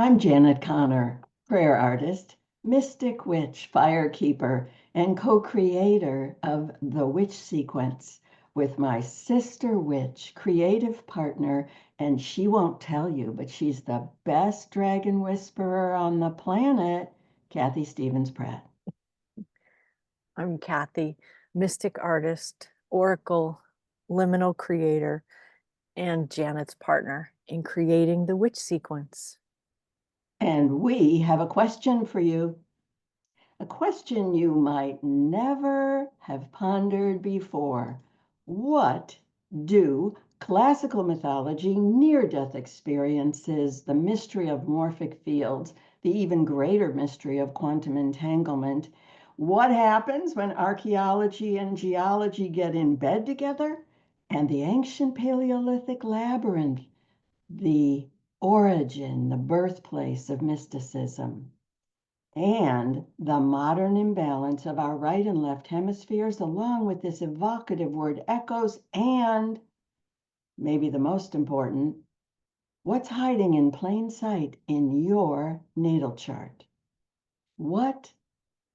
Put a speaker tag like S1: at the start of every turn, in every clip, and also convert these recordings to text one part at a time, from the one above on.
S1: I'm Janet Connor, prayer artist, mystic witch, firekeeper, and co-creator of the Witch Sequence with my sister witch, creative partner, and she won't tell you, but she's the best dragon whisperer on the planet, Kathy Stevens Pratt.
S2: I'm Kathy, mystic artist, oracle, liminal creator, and Janet's partner in creating the witch sequence.
S1: And we have a question for you. A question you might never have pondered before. What do classical mythology, near-death experiences, the mystery of morphic fields, the even greater mystery of quantum entanglement, what happens when archaeology and geology get in bed together, and the ancient Paleolithic labyrinth, the origin, the birthplace of mysticism? And the modern imbalance of our right and left hemispheres, along with this evocative word echoes, and maybe the most important, what's hiding in plain sight in your natal chart? What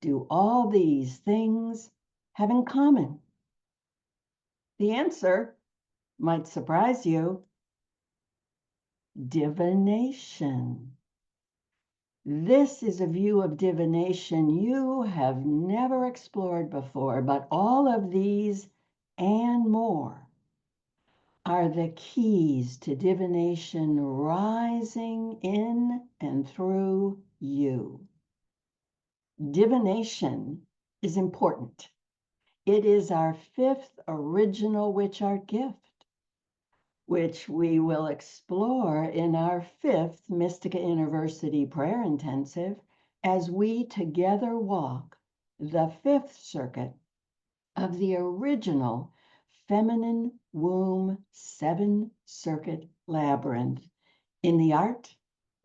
S1: do all these things have in common? The answer might surprise you. Divination. This is a view of divination you have never explored before, but all of these and more are the keys to divination rising in and through you. Divination is important. It is our fifth original witch art gift, which we will explore in our fifth Mystica University Prayer Intensive as we together walk the fifth circuit of the original Feminine Womb 7-circuit labyrinth in the art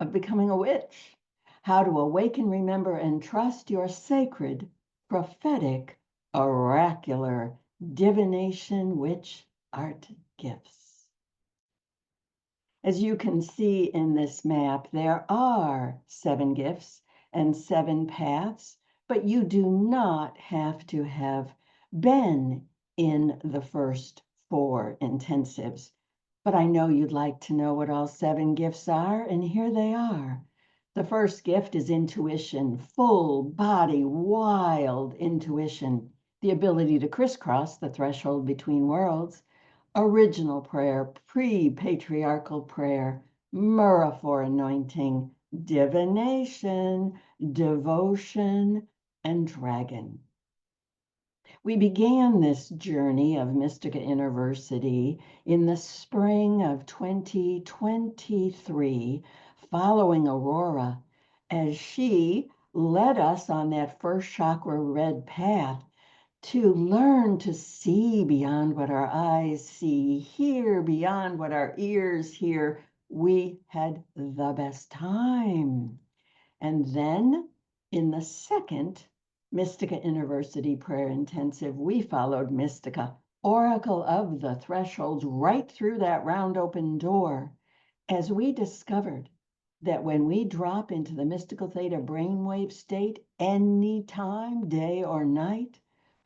S1: of becoming a witch, how to awaken, remember, and trust your sacred, prophetic, oracular divination witch art gifts. As you can see in this map, there are 7 gifts and 7 paths, but you do not have to have been in the first 4 intensives. But I know you'd like to know what all 7 gifts are, and here they are. The first gift is intuition, full body, wild intuition, the ability to crisscross the threshold between worlds. Original prayer, pre-patriarchal prayer, Muraphor anointing, divination, devotion, and dragon. We began this journey of Mystica University in the spring of 2023, following Aurora, as she led us on that first chakra red path to learn to see beyond what our eyes see, hear beyond what our ears hear. We had the best time. And then in the second Mystica University Prayer Intensive, we followed Mystica, Oracle of the Thresholds, right through that round open door, as we discovered that when we drop into the mystical theta brainwave state anytime, day or night,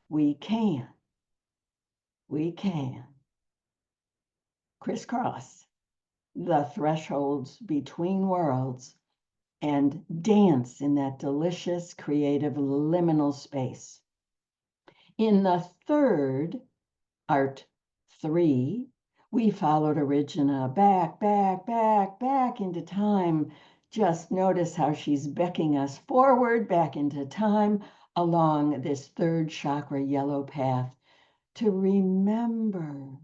S1: we can crisscross the thresholds between worlds and dance in that delicious, creative, liminal space. In the third, ART3, we followed Origina back into time. Just notice how she's beckoning us forward, back into time, along this third chakra yellow path, to remember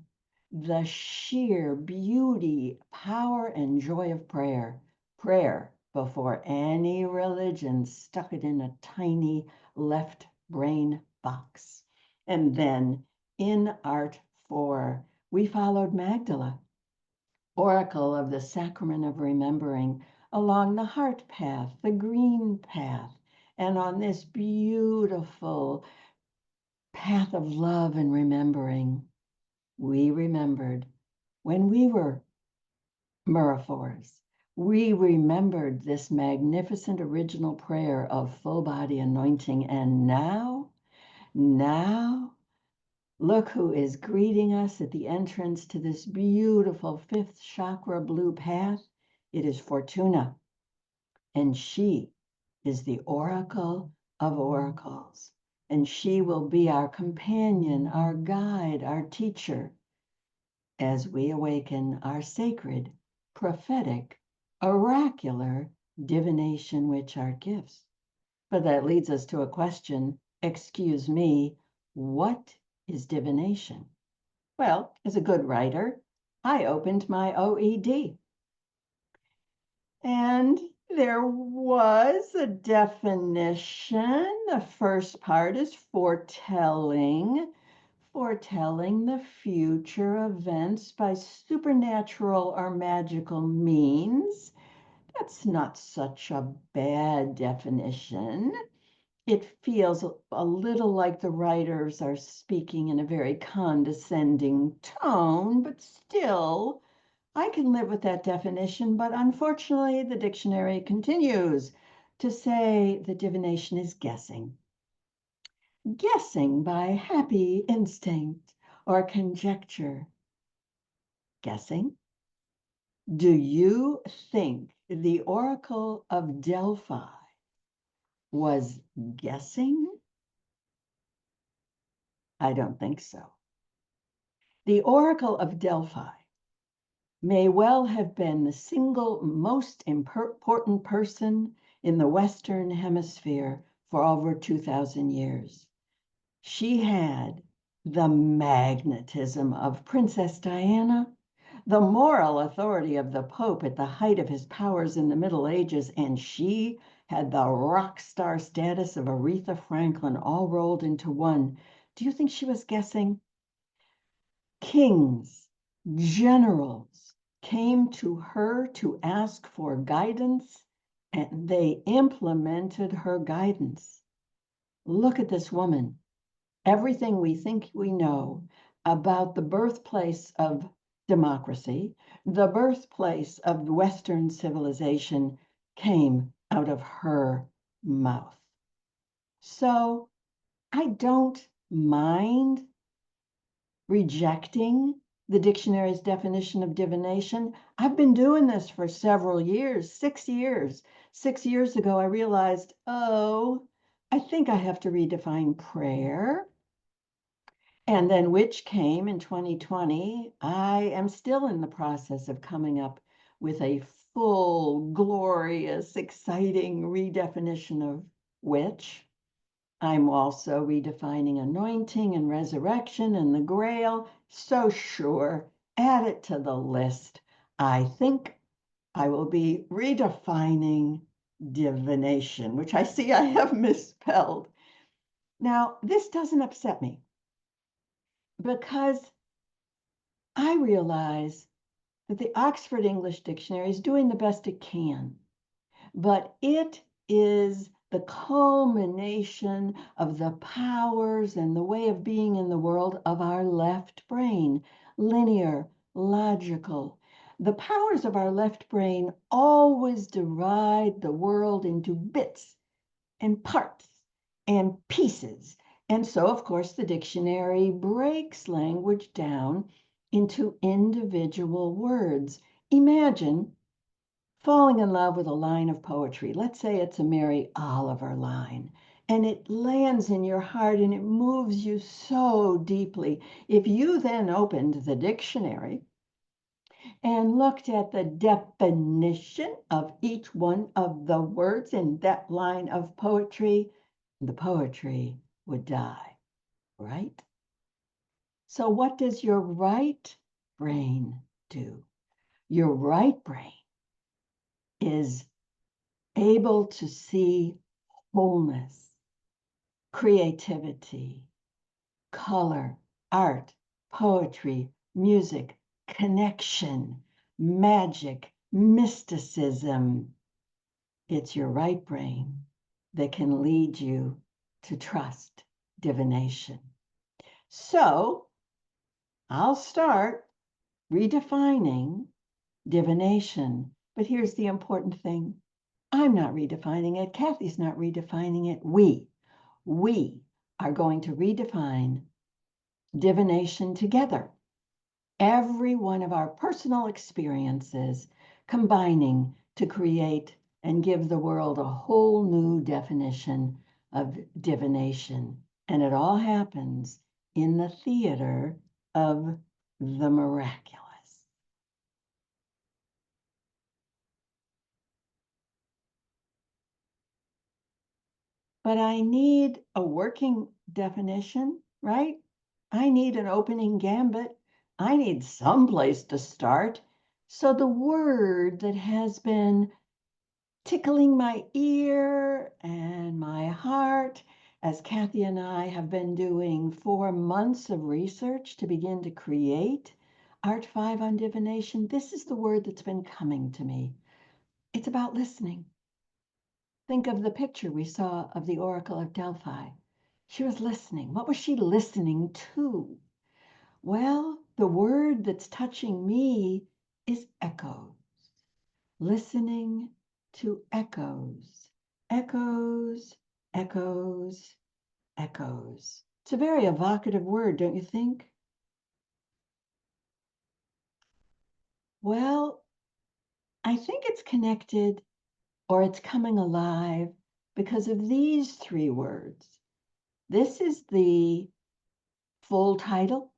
S1: the sheer beauty, power, and joy of prayer. Prayer before any religion stuck it in a tiny left brain box. And then in ART4, we followed Magdala, Oracle of the Sacrament of Remembering, along the heart path, the green path, and on this beautiful path of love and remembering. We remembered when we were Muraphors, we remembered this magnificent original prayer of full body anointing. And now, look who is greeting us at the entrance to this beautiful fifth chakra blue path. It is Fortuna, and she is the Oracle of Oracles. And she will be our companion, our guide, our teacher, as we awaken our sacred, prophetic, oracular divination witch art gifts. But that leads us to a question. Excuse me, what is divination? Well, as a good writer, I opened my OED. And there was a definition. The first part is foretelling the future events by supernatural or magical means. That's not such a bad definition. It feels a little like the writers are speaking in a very condescending tone, but still, I can live with that definition. But unfortunately, the dictionary continues to say the divination is guessing. Guessing by happy instinct or conjecture. Guessing? Do you think the Oracle of Delphi was guessing? I don't think so. The Oracle of Delphi may well have been the single most important person in the Western Hemisphere for over 2,000 years. She had the magnetism of Princess Diana, the moral authority of the Pope at the height of his powers in the Middle Ages, and she had the rock star status of Aretha Franklin all rolled into one. Do you think she was guessing? Kings, generals came to her to ask for guidance, and they implemented her guidance. Look at this woman. Everything we think we know about the birthplace of democracy, the birthplace of Western civilization, came out of her mouth. So I don't mind rejecting the dictionary's definition of divination. I've been doing this for several years, 6 years. 6 years ago, I realized, oh, I think I have to redefine prayer. And then witch came in 2020. I am still in the process of coming up with a full, glorious, exciting redefinition of witch. I'm also redefining anointing and resurrection and the grail. So sure, add it to the list. I think I will be redefining divination, which I see I have misspelled. Now, this doesn't upset me because I realize that the Oxford English Dictionary is doing the best it can, but it is the culmination of the powers and the way of being in the world of our left brain, linear, logical. The powers of our left brain always divide the world into bits and parts and pieces. And so, of course, the dictionary breaks language down into individual words. Imagine falling in love with a line of poetry. Let's say it's a Mary Oliver line, and it lands in your heart and it moves you so deeply. If you then opened the dictionary and looked at the definition of each one of the words in that line of poetry, the poetry would die, right? So what does your right brain do? Your right brain is able to see wholeness, creativity, color, art, poetry, music, connection, magic, mysticism. It's your right brain that can lead you to trust divination. So I'll start redefining divination, But here's the important thing. I'm not redefining it. Kathy's not redefining it. We are going to redefine divination together. Every one of our personal experiences combining to create and give the world a whole new definition of divination. And it all happens in the theater of the miraculous. But I need a working definition, right? I need an opening gambit. I need some place to start. So the word that has been tickling my ear and my heart, as Kathy and I have been doing 4 months of research to begin to create ART5 on divination, this is the word that's been coming to me. It's about listening. Think of the picture we saw of the Oracle of Delphi. She was listening. What was she listening to? Well, the word that's touching me is echoes. Listening to echoes. Echoes, echoes, echoes. It's a very evocative word, don't you think? Well, I think it's connected or it's coming alive because of these three words. This is the full title,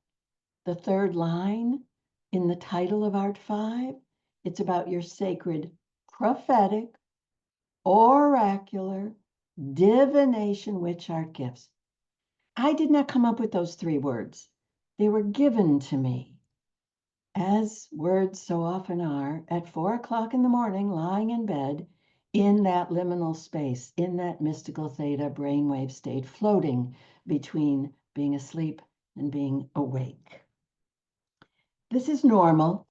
S1: the third line in the title of ART5. It's about your sacred, prophetic, oracular, divination, witch art gifts. I did not come up with those three words. They were given to me, as words so often are, at 4 o'clock in the morning, lying in bed, in that liminal space, in that mystical theta brainwave state, floating between being asleep and being awake. This is normal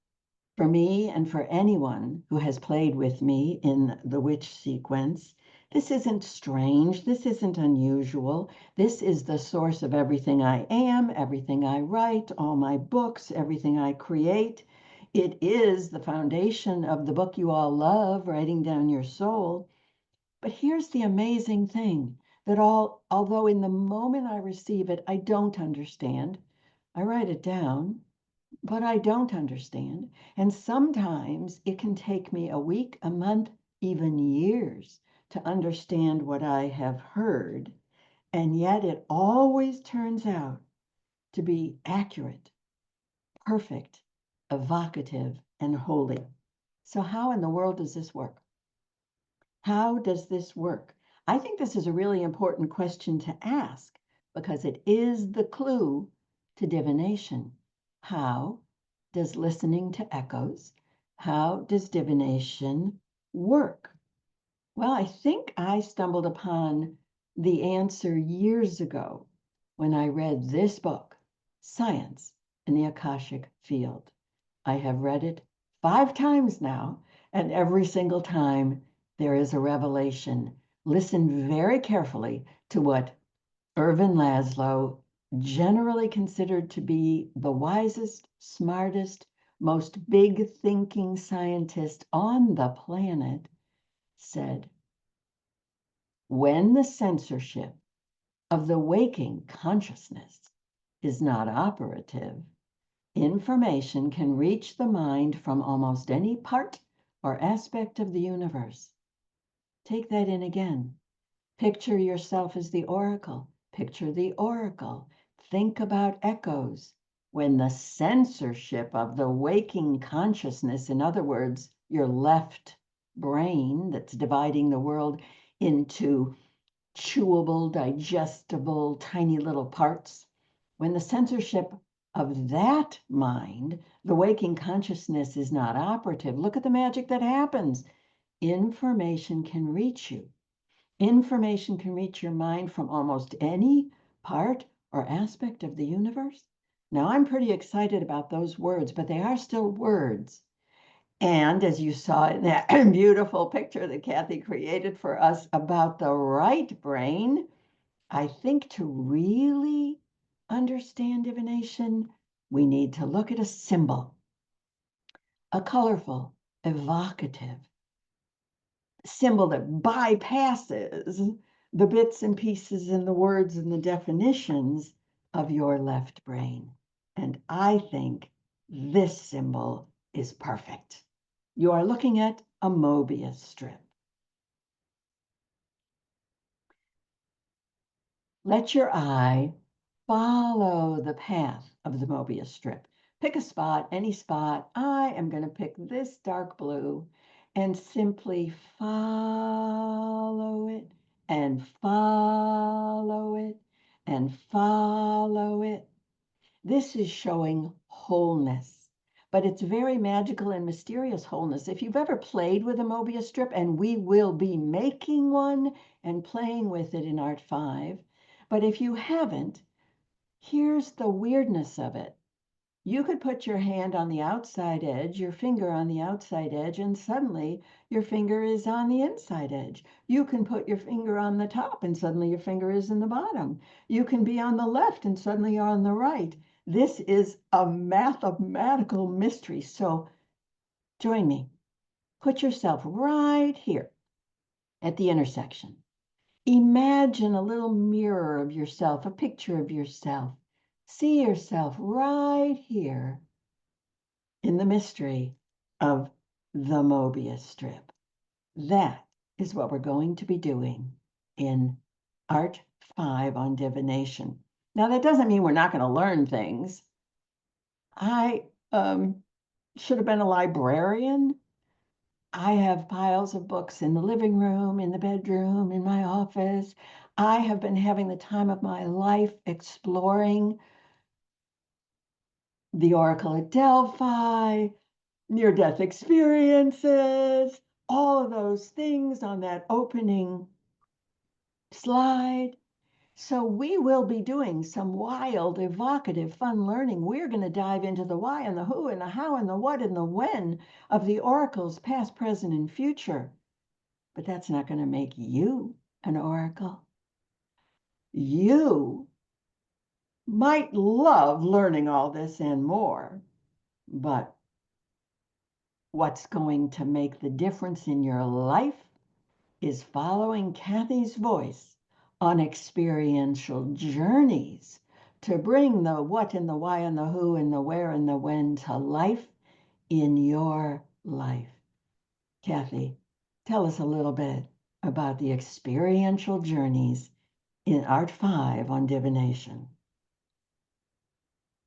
S1: for me and for anyone who has played with me in the witch sequence. This isn't strange. This isn't unusual. This is the source of everything I am, everything I write, all my books, everything I create. It is the foundation of the book you all love, Writing Down Your Soul. But here's the amazing thing that although in the moment I receive it, I don't understand. I write it down, but I don't understand. And sometimes it can take me a week, a month, even years to understand what I have heard. And yet it always turns out to be accurate, perfect, evocative, and holy. So, how in the world does this work? How does this work? I think this is a really important question to ask because it is the clue to divination. How does listening to echoes, how does divination work? Well, I think I stumbled upon the answer years ago when I read this book, Science in the Akashic Field. I have read it 5 times now, and every single time there is a revelation. Listen very carefully to what Irvin Laszlo, generally considered to be the wisest, smartest, most big thinking scientist on the planet, said. When the censorship of the waking consciousness is not operative, information can reach the mind from almost any part or aspect of the universe. Take that in again. Picture yourself as the oracle. Picture the oracle. Think about echoes. When the censorship of the waking consciousness, in other words, your left brain that's dividing the world into chewable, digestible, tiny little parts, when the censorship of that mind, the waking consciousness, is not operative, look at the magic that happens. Information can reach you. Information can reach your mind from almost any part or aspect of the universe. Now, I'm pretty excited about those words, but they are still words. And as you saw in that beautiful picture that Kathy created for us about the right brain, I think to really understand divination, we need to look at a symbol, a colorful, evocative symbol that bypasses the bits and pieces and the words and the definitions of your left brain. And I think this symbol is perfect. You are looking at a Mobius strip. Let your eye follow the path of the Mobius strip. Pick a spot, any spot. I am going to pick this dark blue and simply follow it and follow it and follow it. This is showing wholeness, but it's very magical and mysterious wholeness. If you've ever played with a Mobius strip, and we will be making one and playing with it in ART5, but if you haven't, here's the weirdness of it. You could put your hand on the outside edge, your finger on the outside edge, and suddenly your finger is on the inside edge. You can put your finger on the top and suddenly your finger is in the bottom. You can be on the left and suddenly you're on the right. This is a mathematical mystery. So join me. Put yourself right here at the intersection. Imagine a little mirror of yourself, a picture of yourself. See yourself right here in the mystery of the Mobius strip. That is what we're going to be doing in ART5 on divination. Now, that doesn't mean we're not going to learn things. I should have been a librarian. I have piles of books in the living room, in the bedroom, in my office. I have been having the time of my life exploring the Oracle at Delphi, near-death experiences, all of those things on that opening slide. So we will be doing some wild, evocative, fun learning. We're going to dive into the why and the who and the how and the what and the when of the oracles, past, present, and future. But that's not going to make you an oracle. You might love learning all this and more, but what's going to make the difference in your life is following Kathy's voice on experiential journeys to bring the what and the why and the who and the where and the when to life in your life. Kathy, tell us a little bit about the experiential journeys in ART5 on divination.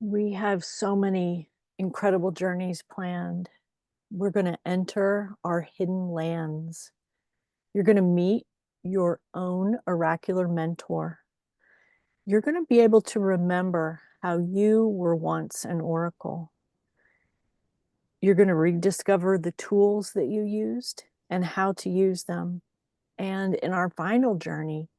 S2: We have so many incredible journeys planned. We're going to enter our hidden lands. You're going to meet your own oracular mentor. You're going to be able to remember how you were once an oracle. You're going to rediscover the tools that you used and how to use them. And in our final journey,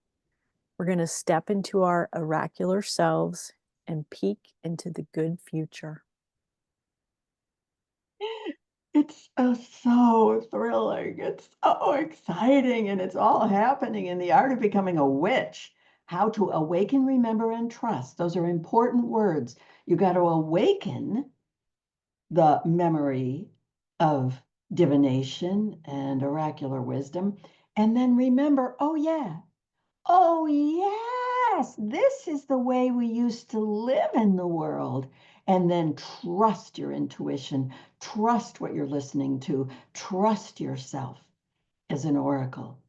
S2: we're going to step into our oracular selves and peek into the good future.
S1: It's so thrilling. It's so exciting. And it's all happening in the art of becoming a witch. How to awaken, remember, and trust. Those are important words. You got to awaken the memory of divination and oracular wisdom. And then remember, oh, yeah. Oh, yes. This is the way we used to live in the world. And then trust your intuition, trust what you're listening to, trust yourself as an oracle.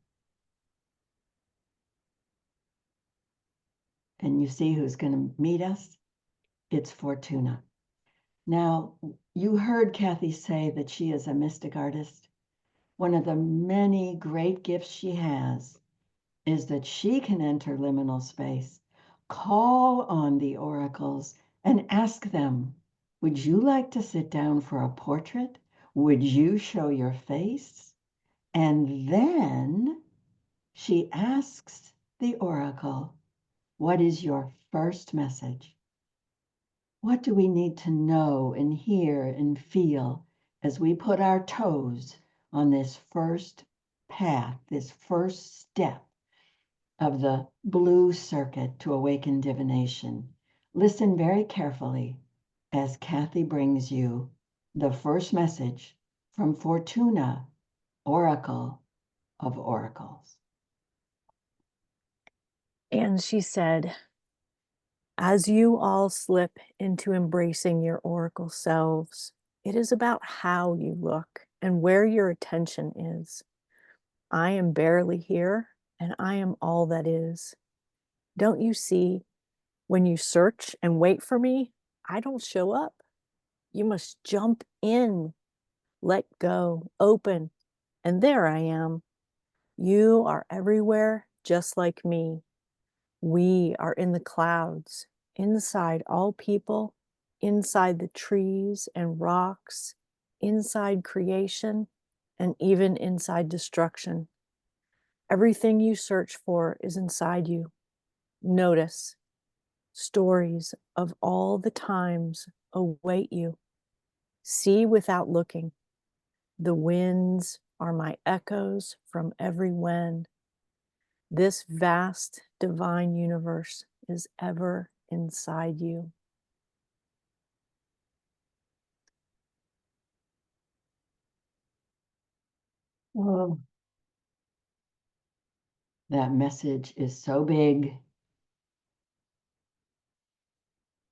S1: And you see who's going to meet us? It's Fortuna. Now, you heard Kathy say that she is a mystic artist. One of the many great gifts she has is that she can enter liminal space, call on the oracles, and ask them, would you like to sit down for a portrait? Would you show your face? And then she asks the oracle, what is your first message? What do we need to know and hear and feel as we put our toes on this first path, this first step of the blue circuit to awaken divination? Listen very carefully as Kathy brings you the first message from Fortuna, Oracle of Oracles.
S2: And she said, as you all slip into embracing your oracle selves, it is about how you look and where your attention is. I am barely here, and I am all that is. Don't you see? When you search and wait for me, I don't show up. You must jump in, let go, open, and there I am. You are everywhere, just like me. We are in the clouds, inside all people, inside the trees and rocks, inside creation, and even inside destruction. Everything you search for is inside you. Notice. Stories of all the times await you. See without looking. The winds are my echoes from every when. This vast divine universe is ever inside you.
S1: Oh, that message is so big.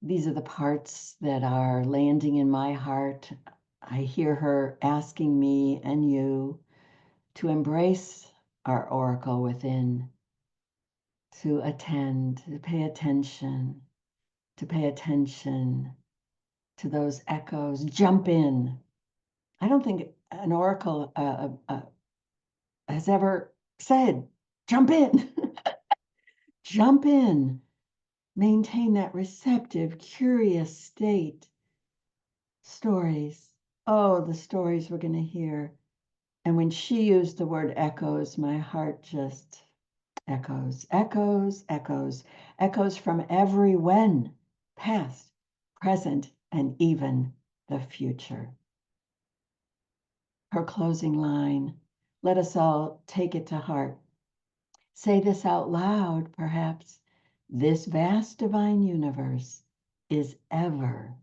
S1: These are the parts that are landing in my heart. I hear her asking me and you to embrace our oracle within, to attend, to pay attention to those echoes. Jump in. I don't think an oracle has ever said, jump in. Jump in. Maintain that receptive, curious state. Stories. Oh, the stories we're going to hear. And when she used the word echoes, my heart just echoes, echoes, echoes, echoes from every when, past, present, and even the future. Her closing line, let us all take it to heart. Say this out loud, perhaps. This vast divine universe is ever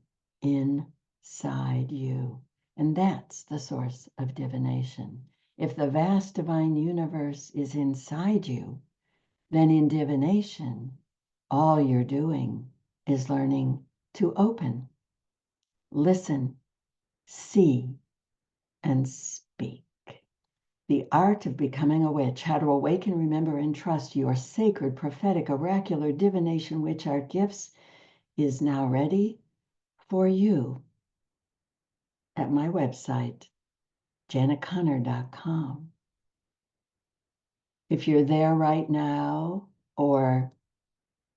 S1: inside you. And that's the source of divination. If the vast divine universe is inside you, then in divination, all you're doing is learning to open, listen, see, and speak. The art of becoming a witch, how to awaken, remember, and trust your sacred, prophetic, oracular, divination, witch art gifts is now ready for you at my website, janetconnor.com. If you're there right now or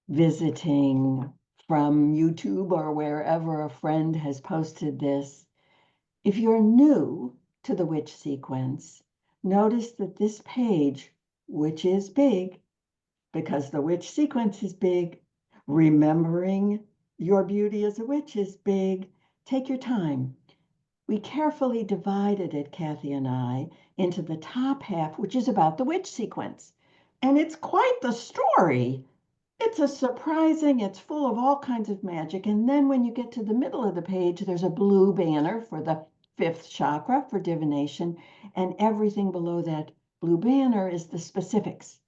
S1: visiting from YouTube or wherever a friend has posted this, if you're new to the witch sequence, notice that this page, which is big, because the witch sequence is big, remembering your beauty as a witch is big. Take your time. We carefully divided it, Kathy and I, into the top half, which is about the witch sequence. And it's quite the story. It's a surprising, it's full of all kinds of magic. And then when you get to the middle of the page, there's a blue banner for the fifth chakra for divination. And everything below that blue banner is the specifics.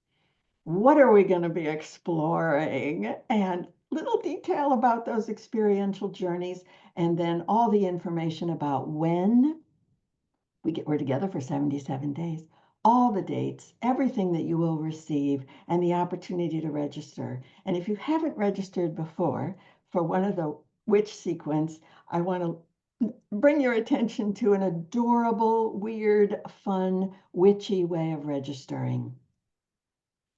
S1: What are we going to be exploring? And little detail about those experiential journeys. And then all the information about when we're together for 77 days, all the dates, everything that you will receive, and the opportunity to register. And if you haven't registered before for one of the witch sequence, I want to bring your attention to an adorable, weird, fun, witchy way of registering.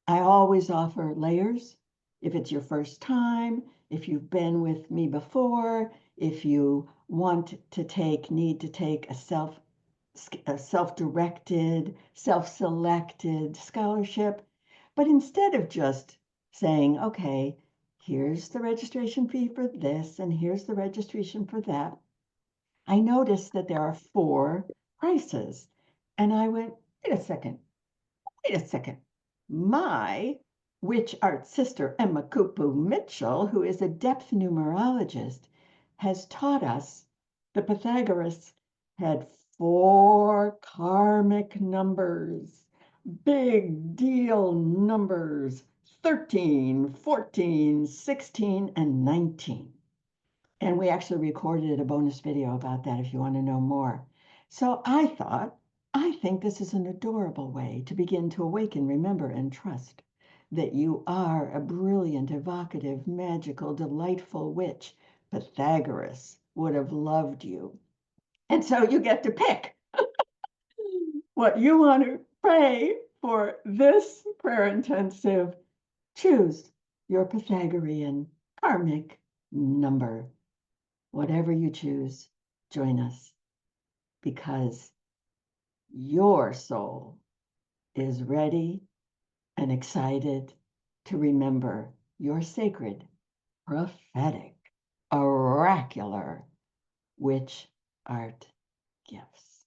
S1: I always offer layers. If it's your first time, if you've been with me before, if you need to take a self-directed, self-selected scholarship. But instead of just saying, okay, here's the registration fee for this and here's the registration for that, I noticed that there are 4 prices. And I went, wait a second. My witch art sister, Emma Kupu Mitchell, who is a depth numerologist, has taught us that Pythagoras had 4 karmic numbers, big deal numbers, 13, 14, 16, and 19. And we actually recorded a bonus video about that if you want to know more. So I thought, I think this is an adorable way to begin to awaken, remember, and trust that you are a brilliant, evocative, magical, delightful witch. Pythagoras would have loved you. And so you get to pick what you want to pray for this prayer intensive. Choose your Pythagorean karmic number. Whatever you choose, join us because your soul is ready and excited to remember your sacred, prophetic, oracular witch art gifts.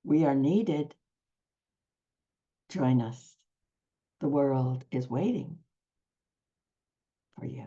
S1: We are needed. Join us. The world is waiting for you.